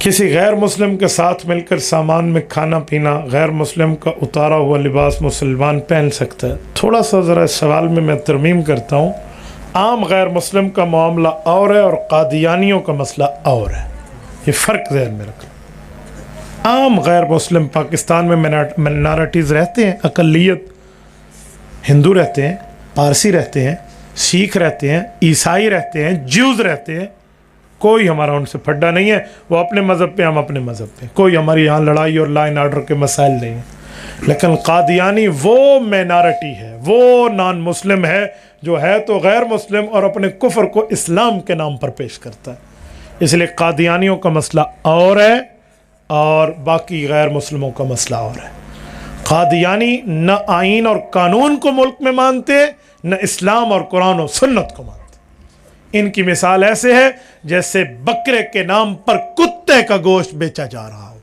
किसी गैर मुस्लिम के साथ मिलकर सामान में खाना पीना, गैर मुस्लिम का उतारा हुआ लिबास मुसलमान पहन सकता है? थोड़ा सा ज़रा इस सवाल में मैं तरमीम करता हूँ। आम गैर मुस्लिम का मामला और है और कादियानियों का मसला और है, ये फ़र्क ज़हन में रखना। आम गैर मुस्लिम पाकिस्तान में मिनॉरिटीज़ रहते हैं, अक़लियत हिंदू रहते हैं, पारसी रहते हैं, सिख रहते हैं, ईसाई रहते हैं, ज्यूज़ रहते हैं, कोई हमारा उनसे फड्डा नहीं है। वो अपने मज़हब पे, हम अपने मज़हब पे, कोई हमारी यहाँ लड़ाई और लाइन आर्डर के मसाइल नहीं है। लेकिन कादियानी वो मिनॉरिटी है, वो नॉन मुस्लिम है जो है तो गैर मुस्लिम और अपने कुफ्र को इस्लाम के नाम पर पेश करता है। इसलिए कादियानियों का मसला और है और बाकी गैर मुस्लिमों का मसला और है। कादियानी न आइन और कानून को मुल्क में मानते, न इस्लाम और कुरान और सुन्नत को मानते। इनकी मिसाल ऐसे है जैसे बकरे के नाम पर कुत्ते का गोश्त बेचा जा रहा हो,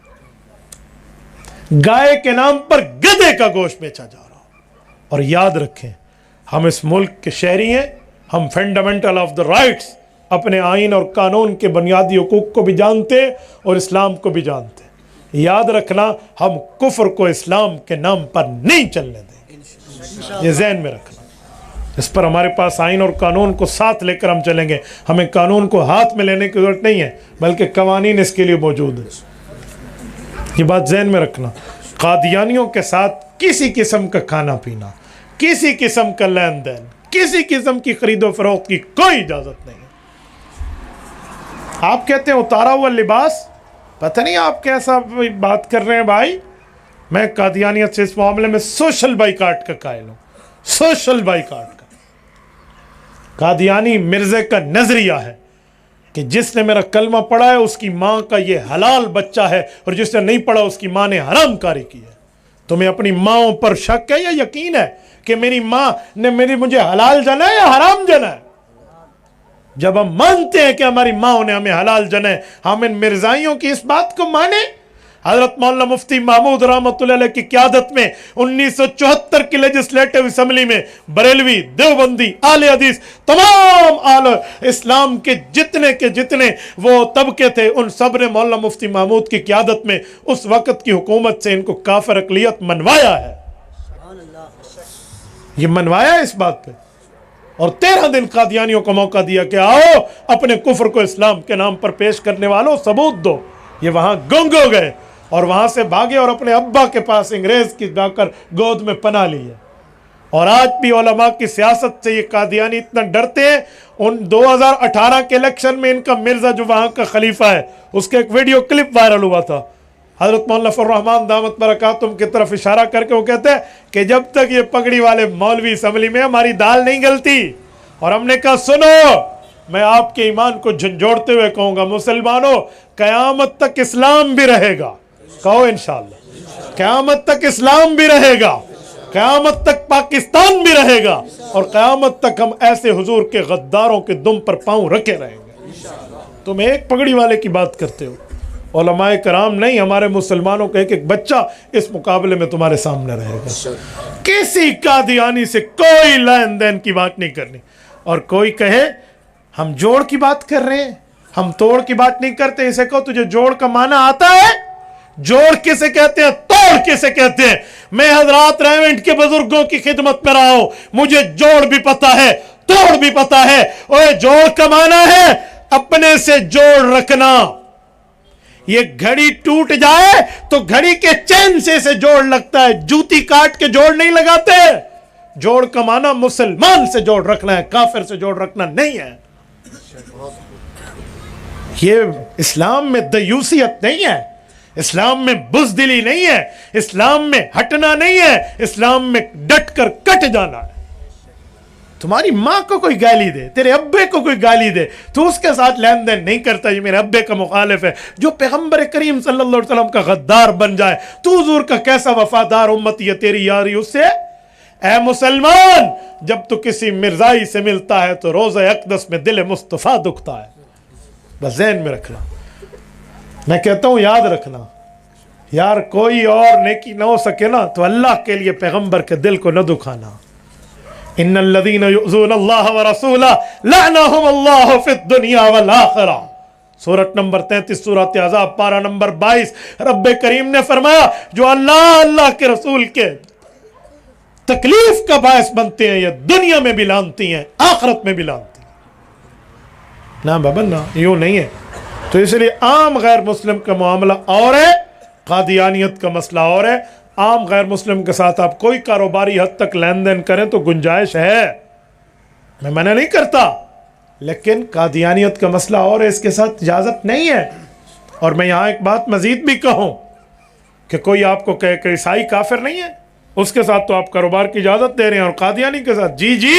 गाय के नाम पर गधे का गोश्त बेचा जा रहा हो। और याद रखें, हम इस मुल्क के शहरी हैं, हम फंडामेंटल ऑफ द राइट्स, अपने आइन और कानून के बुनियादी हुकूक को भी जानते और इस्लाम को भी जानते। याद रखना, हम कुफ्र को इस्लाम के नाम पर नहीं चलने देंगे, ये ज़हन में रखना। इस पर हमारे पास आइन और कानून को साथ लेकर हम चलेंगे। हमें कानून को हाथ में लेने की जरूरत नहीं है, बल्कि कवानीन इसके लिए मौजूद है। ये बात ज़हन में रखना। कादियानियों के साथ किसी किस्म का खाना पीना, किसी किस्म का लेन देन, किसी किस्म की खरीदो फरोख्त की कोई इजाज़त नहीं है। आप कहते हैं उतारा हुआ लिबास, पता नहीं आप कैसा बात कर रहे हैं भाई। मैं कादियानियत से इस मामले में सोशल बाइकाट का कायल हूँ, सोशल बाइकाट का। कादियानी मिर्जे का नजरिया है कि जिसने मेरा कलमा पढ़ा है उसकी माँ का ये हलाल बच्चा है और जिसने नहीं पढ़ा उसकी माँ ने हराम कारी की है। तुम्हें अपनी माँओं पर शक है या यकीन है कि मेरी माँ ने मुझे हलाल जना है या हराम जना है? जब हम मानते हैं कि हमारी माँ ने हमें हलाल जना है, हम इन मिर्जाइयों की इस बात को माने। हज़रत मौलाना मुफ्ती महमूद रहमतुल्लाह अलैह की क़यादत में 1974 की लेजिस्लेटिव असम्बली में बरेलवी, देवबंदी, आले हदीस, तमाम आले इस्लाम के जितने वो तबके थे, उन सब ने मौलाना मुफ्ती महमूद की क़यादत में उस वक़्त की हुकूमत से इनको काफ़िर अक़लियत मनवाया है। ये मनवाया इस बात पे, और 13 दिन कादियानियों को मौका दिया कि आओ अपने कुफ्र को इस्लाम के नाम पर पेश करने वालों सबूत दो। ये वहाँ गुंग हो गए और वहाँ से भागे और अपने अब्बा के पास अंग्रेज़ की जाकर गोद में पनाह ली है। और आज भी उलमा की सियासत से ये कादियानी इतना डरते हैं। उन 2018 के इलेक्शन में इनका मिर्ज़ा जो वहाँ का खलीफा है, उसका एक वीडियो क्लिप वायरल हुआ था। हज़रत मौलाना फर्रहमान दामत बरकातुम की तरफ इशारा करके वो कहते हैं कि जब तक ये पगड़ी वाले मौलवी असम्बली में हमारी दाल नहीं गलती। और हमने कहा सुनो, मैं आपके ईमान को झंझोड़ते हुए कहूँगा, मुसलमानों क़यामत तक इस्लाम भी रहेगा। कहो इंशाअल्लाह, क़यामत तक इस्लाम भी रहेगा, क़यामत तक पाकिस्तान भी रहेगा और क़यामत तक हम ऐसे हुजूर के गद्दारों के दुम पर पाँव रखे रहेंगे। तुम एक पगड़ी वाले की बात करते हो, उलमाए कराम नहीं, हमारे मुसलमानों का एक एक बच्चा इस मुकाबले में तुम्हारे सामने रहेगा। किसी कादियानी से कोई लेन देन की बात नहीं करनी। और कोई कहे हम जोड़ की बात कर रहे हैं, हम तोड़ की बात नहीं करते, इसे कहो तुझे जोड़ का माना आता है? जोड़ किसे कहते हैं, तोड़ किसे कहते हैं? मैं हजरात रेवेंट के बुजुर्गों की खिदमत में रहा हूं, मुझे जोड़ भी पता है, तोड़ भी पता है। और जोड़ का माना है अपने से जोड़ रखना। ये घड़ी टूट जाए तो घड़ी के चैन से इसे जोड़ लगता है, जूती काट के जोड़ नहीं लगाते। जोड़ का माना मुसलमान से जोड़ रखना है, काफिर से जोड़ रखना नहीं है। ये इस्लाम में दयूसियत नहीं है, इस्लाम में बुज़दिली नहीं है, इस्लाम में हटना नहीं है, इस्लाम में डट कर कट जाना है। तुम्हारी माँ को कोई गाली दे, तेरे अब्बे को कोई गाली दे, तो उसके साथ लेन देन नहीं करता, ये मेरे अब्बे का मुखालिफ है। जो पैगंबर करीम सल्लल्लाहु अलैहि वसल्लम का गद्दार बन जाए, तू हुजूर का कैसा वफादार उम्मती है, तेरी यारी उससे। ऐ मुसलमान, जब तू किसी मिर्जाई से मिलता है तो रोज़े अक़दस में दिल मुस्तफ़ा दुखता है। बस ज़हन में रखना। मैं कहता हूँ याद रखना, यार कोई और नेकी ना हो सके ना तो अल्लाह के लिए पैगंबर के दिल को न दुखाना। इन्नल्लज़ीना युज़ूनल्लाह व रसूलहु लअनहुमुल्लाहु फ़िद दुनिया वल आखिरह। سورت نمبر 33 سورت احزاب پارہ نمبر 22 رب کریم نے فرمایا جو اللہ کے رسول کے تکلیف کا باعث بنتے ہیں یہ دنیا میں بھی لانتی ہیں آخرت میں بھی لانتی ہیں۔ نا بابا نا یوں نہیں ہے۔ تو اس لیے عام غیر مسلم کا معاملہ اور ہے، قادیانیت کا مسئلہ اور ہے۔ عام غیر مسلم کے ساتھ آپ کوئی کاروباری حد تک لین دین کریں تو گنجائش ہے، میں منع نہیں کرتا، لیکن قادیانیت کا مسئلہ اور ہے، اس کے ساتھ اجازت نہیں ہے۔ اور میں یہاں ایک بات مزید بھی کہوں کہ کوئی آپ کو کہے کہ عیسائی کافر نہیں ہے، اس کے ساتھ تو آپ کاروبار کی اجازت دے رہے ہیں، اور قادیانی کے ساتھ جی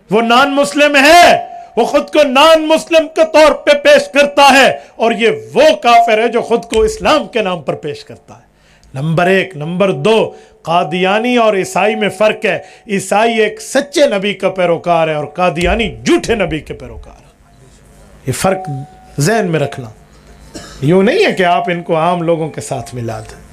وہ نان مسلم ہے، وہ خود کو نان مسلم کے طور پہ پیش کرتا ہے، اور یہ وہ کافر ہے جو خود کو اسلام کے نام پر پیش کرتا ہے۔ نمبر 1۔ نمبر 2، قادیانی اور عیسائی میں فرق ہے۔ عیسائی ایک سچے نبی کا پیروکار ہے اور قادیانی جھوٹے نبی کے پیروکار ہے۔ یہ فرق ذہن میں رکھنا، یوں نہیں ہے کہ آپ ان کو عام لوگوں کے ساتھ ملا دیں۔